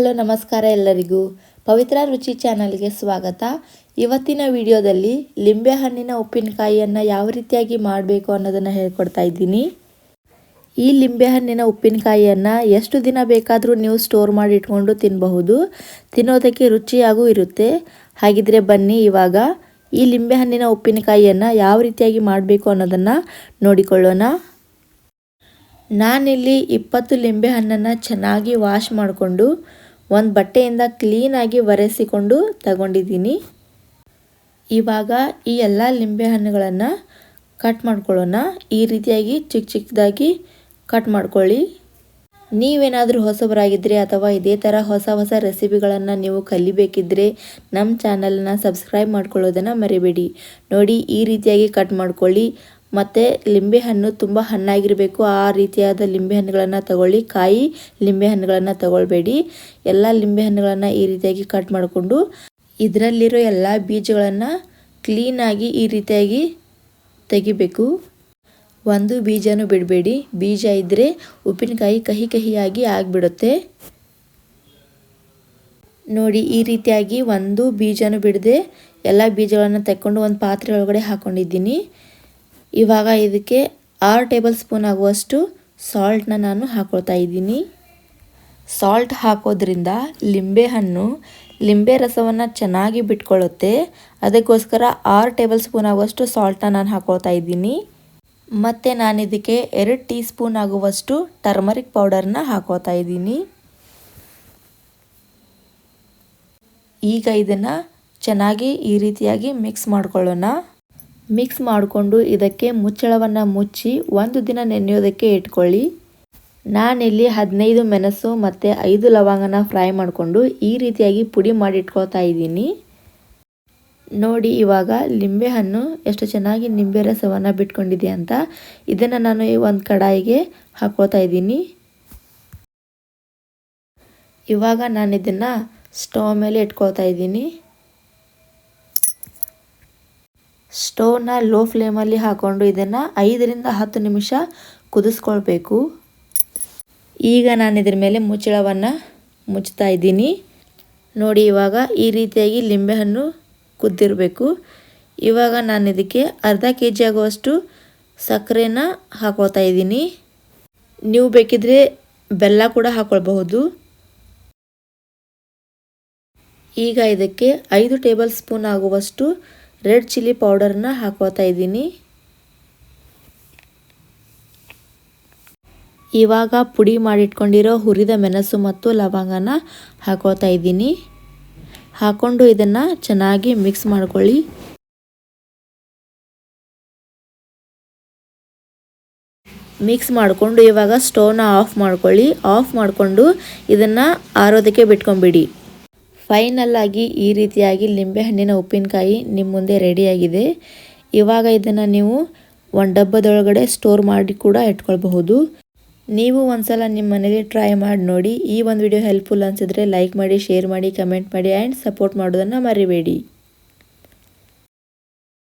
Hello ನಮಸ್ಕಾರ ಎಲ್ಲರಿಗೂ ಪವಿತ್ರ ರುಚಿ ಚಾನಲ್ಗೆ ಸ್ವಾಗತ. ಇವತ್ತಿನ ವಿಡಿಯೋದಲ್ಲಿ ಲಿಂಬೆಹಣ್ಣಿನ ಉಪ್ಪಿನಕಾಯಿಯನ್ನು ಯಾವ ರೀತಿಯಾಗಿ ಮಾಡಬೇಕು ಅನ್ನೋದನ್ನು ಹೇಳ್ಕೊಡ್ತಾ ಇದ್ದೀನಿ. ಈ ಲಿಂಬೆಹಣ್ಣಿನ ಉಪ್ಪಿನಕಾಯಿಯನ್ನು ಎಷ್ಟು ದಿನ ಬೇಕಾದರೂ ನೀವು ಸ್ಟೋರ್ ಮಾಡಿ ಇಟ್ಕೊಂಡು ತಿನ್ನಬಹುದು. ತಿನ್ನೋದಕ್ಕೆ ರುಚಿಯಾಗೂ ಇರುತ್ತೆ. ಹಾಗಿದ್ರೆ ಬನ್ನಿ ಇವಾಗ ಈ ಲಿಂಬೆಹಣ್ಣಿನ ಉಪ್ಪಿನಕಾಯಿಯನ್ನು ಯಾವ ರೀತಿಯಾಗಿ ಮಾಡಬೇಕು ಅನ್ನೋದನ್ನು ನೋಡಿಕೊಳ್ಳೋಣ. ನಾನಿಲ್ಲಿ 20 ಲಿಂಬೆಹಣ್ಣನ್ನು ಚೆನ್ನಾಗಿ ವಾಶ್ ಮಾಡಿಕೊಂಡು ಒಂದು ಬಟ್ಟೆಯಿಂದ ಕ್ಲೀನಾಗಿ ಒರೆಸಿಕೊಂಡು ತಗೊಂಡಿದ್ದೀನಿ. ಇವಾಗ ಈ ಎಲ್ಲ ಲಿಂಬೆಹಣ್ಣುಗಳನ್ನು ಕಟ್ ಮಾಡ್ಕೊಳ್ಳೋಣ. ಈ ರೀತಿಯಾಗಿ ಚಿಕ್ಕ ಚಿಕ್ಕದಾಗಿ ಕಟ್ ಮಾಡ್ಕೊಳ್ಳಿ. ನೀವೇನಾದರೂ ಹೊಸಬರಾಗಿದ್ದರೆ ಅಥವಾ ಇದೇ ಥರ ಹೊಸ ರೆಸಿಪಿಗಳನ್ನು ನೀವು ಕಲಿಬೇಕಿದ್ರೆ ನಮ್ಮ ಚಾನಲನ್ನು ಸಬ್ಸ್ಕ್ರೈಬ್ ಮಾಡ್ಕೊಳ್ಳೋದನ್ನು ಮರಿಬೇಡಿ. ನೋಡಿ, ಈ ರೀತಿಯಾಗಿ ಕಟ್ ಮಾಡ್ಕೊಳ್ಳಿ. ಮತ್ತು ಲಿಂಬೆಹಣ್ಣು ತುಂಬ ಹಣ್ಣಾಗಿರಬೇಕು, ಆ ರೀತಿಯಾದ ಲಿಂಬೆಹಣ್ಣುಗಳನ್ನು ತಗೊಳ್ಳಿ. ಕಾಯಿ ಲಿಂಬೆಹಣ್ಣುಗಳನ್ನು ತಗೊಳ್ಬೇಡಿ. ಎಲ್ಲ ಲಿಂಬೆಹಣ್ಣುಗಳನ್ನು ಈ ರೀತಿಯಾಗಿ ಕಟ್ ಮಾಡಿಕೊಂಡು ಇದರಲ್ಲಿರೋ ಎಲ್ಲ ಬೀಜಗಳನ್ನು ಕ್ಲೀನಾಗಿ ಈ ರೀತಿಯಾಗಿ ತೆಗಿಬೇಕು. ಒಂದು ಬೀಜನೂ ಬಿಡಬೇಡಿ. ಬೀಜ ಇದ್ದರೆ ಉಪ್ಪಿನಕಾಯಿ ಕಹಿಯಾಗಿ ಆಗಿಬಿಡುತ್ತೆ. ನೋಡಿ, ಈ ರೀತಿಯಾಗಿ ಒಂದು ಬೀಜನೂ ಬಿಡದೆ ಎಲ್ಲ ಬೀಜಗಳನ್ನು ತೆಕ್ಕೊಂಡು ಒಂದು ಪಾತ್ರೆ ಒಳಗಡೆ ಹಾಕ್ಕೊಂಡಿದ್ದೀನಿ. ಇವಾಗ ಇದಕ್ಕೆ 6 ಟೇಬಲ್ ಸ್ಪೂನ್ ಆಗುವಷ್ಟು ಸಾಲ್ಟನ್ನ ನಾನು ಹಾಕ್ಕೊಳ್ತಾ ಇದ್ದೀನಿ. ಸಾಲ್ಟ್ ಹಾಕೋದ್ರಿಂದ ಲಿಂಬೆಹಣ್ಣು ಲಿಂಬೆ ರಸವನ್ನು ಚೆನ್ನಾಗಿ ಬಿಟ್ಕೊಳ್ಳುತ್ತೆ. ಅದಕ್ಕೋಸ್ಕರ 6 ಟೇಬಲ್ ಸ್ಪೂನ್ ಆಗುವಷ್ಟು ಸಾಲ್ಟನ್ನ ನಾನು ಹಾಕ್ಕೊಳ್ತಾ ಇದ್ದೀನಿ. ಮತ್ತು ನಾನು ಇದಕ್ಕೆ 2 ಟೀ ಸ್ಪೂನ್ ಆಗುವಷ್ಟು ಟರ್ಮರಿಕ್ ಪೌಡರ್ನ ಹಾಕ್ಕೊಳ್ತಾ ಇದ್ದೀನಿ. ಈಗ ಇದನ್ನು ಚೆನ್ನಾಗಿ ಈ ರೀತಿಯಾಗಿ ಮಿಕ್ಸ್ ಮಾಡ್ಕೊಳ್ಳೋಣ. ಮಿಕ್ಸ್ ಮಾಡಿಕೊಂಡು ಇದಕ್ಕೆ ಮುಚ್ಚಳವನ್ನು ಮುಚ್ಚಿ 1 ದಿನ ನೆನೆಯೋದಕ್ಕೆ ಇಟ್ಕೊಳ್ಳಿ. ನಾನಿಲ್ಲಿ 15 ಮೆಣಸು ಮತ್ತು 5 ಲವಂಗನ ಫ್ರೈ ಮಾಡಿಕೊಂಡು ಈ ರೀತಿಯಾಗಿ ಪುಡಿ ಮಾಡಿ ಇಟ್ಕೊಳ್ತಾ ಇದ್ದೀನಿ. ನೋಡಿ, ಇವಾಗ ಲಿಂಬೆಹಣ್ಣು ಎಷ್ಟು ಚೆನ್ನಾಗಿ ನಿಂಬೆ ರಸವನ್ನು ಬಿಟ್ಕೊಂಡಿದೆ ಅಂತ. ಇದನ್ನು ನಾನು ಒಂದು ಕಡಾಯಿಗೆ ಹಾಕ್ಕೊಳ್ತಾ ಇದ್ದೀನಿ. ಇವಾಗ ನಾನು ಇದನ್ನು ಸ್ಟವ್ ಮೇಲೆ ಇಟ್ಕೊಳ್ತಾ ಇದ್ದೀನಿ. ಸ್ಟವ್ನ ಲೋ ಫ್ಲೇಮಲ್ಲಿ ಹಾಕ್ಕೊಂಡು ಇದನ್ನು 5 ರಿಂದ 10 ನಿಮಿಷ ಕುದಿಸ್ಕೊಳ್ಬೇಕು. ಈಗ ನಾನು ಇದ್ರ ಮೇಲೆ ಮುಚ್ಚಳವನ್ನು ಮುಚ್ತಾ ಇದ್ದೀನಿ. ನೋಡಿ, ಇವಾಗ ಈ ರೀತಿಯಾಗಿ ಲಿಂಬೆಹಣ್ಣು ಕುದ್ದಿರಬೇಕು. ಇವಾಗ ನಾನು ಇದಕ್ಕೆ ಅರ್ಧ kg ಆಗುವಷ್ಟು ಸಕ್ಕರೆನ ಹಾಕ್ಕೊಳ್ತಾ ಇದ್ದೀನಿ. ನೀವು ಬೇಕಿದ್ರೆ ಬೆಲ್ಲ ಕೂಡ ಹಾಕ್ಕೊಳ್ಬಹುದು. ಈಗ ಇದಕ್ಕೆ 5 ಟೇಬಲ್ ಸ್ಪೂನ್ ಆಗುವಷ್ಟು ರೆಡ್ ಚಿಲ್ಲಿ ಪೌಡರ್ನ ಹಾಕ್ಕೊಳ್ತಾ ಇದ್ದೀನಿ. ಇವಾಗ ಪುಡಿ ಮಾಡಿಟ್ಕೊಂಡಿರೋ ಹುರಿದ ಮೆಣಸು ಮತ್ತು ಲವಂಗನ ಹಾಕ್ಕೊಳ್ತಾ ಇದ್ದೀನಿ. ಹಾಕ್ಕೊಂಡು ಇದನ್ನು ಚೆನ್ನಾಗಿ ಮಿಕ್ಸ್ ಮಾಡ್ಕೊಳ್ಳಿ. ಮಿಕ್ಸ್ ಮಾಡಿಕೊಂಡು ಇವಾಗ ಸ್ಟವ್ನ ಆಫ್ ಮಾಡ್ಕೊಳ್ಳಿ. ಆಫ್ ಮಾಡಿಕೊಂಡು ಇದನ್ನು ಆರೋದಕ್ಕೆ ಬಿಟ್ಕೊಂಬಿಡಿ. ಫೈನಲ್ ಆಗಿ ಈ ರೀತಿಯಾಗಿ ಲಿಂಬೆಹಣ್ಣಿನ ಉಪ್ಪಿನಕಾಯಿ ನಿಮ್ಮ ಮುಂದೆ ರೆಡಿಯಾಗಿದೆ. ಇವಾಗ ಇದನ್ನು ನೀವು ಒಂದು ಡಬ್ಬದೊಳಗಡೆ ಸ್ಟೋರ್ ಮಾಡಿ ಕೂಡ ಇಟ್ಕೊಳ್ಬಹುದು. ನೀವು ಒಂದ್ಸಲ ನಿಮ್ಮ ಮನೇಲಿ ಟ್ರೈ ಮಾಡಿ ನೋಡಿ. ಈ ಒಂದು ವಿಡಿಯೋ ಹೆಲ್ಪ್ಫುಲ್ ಅನಿಸಿದ್ರೆ ಲೈಕ್ ಮಾಡಿ, ಶೇರ್ ಮಾಡಿ, ಕಮೆಂಟ್ ಮಾಡಿ ಆ್ಯಂಡ್ ಸಪೋರ್ಟ್ ಮಾಡೋದನ್ನು ಮರಿಬೇಡಿ.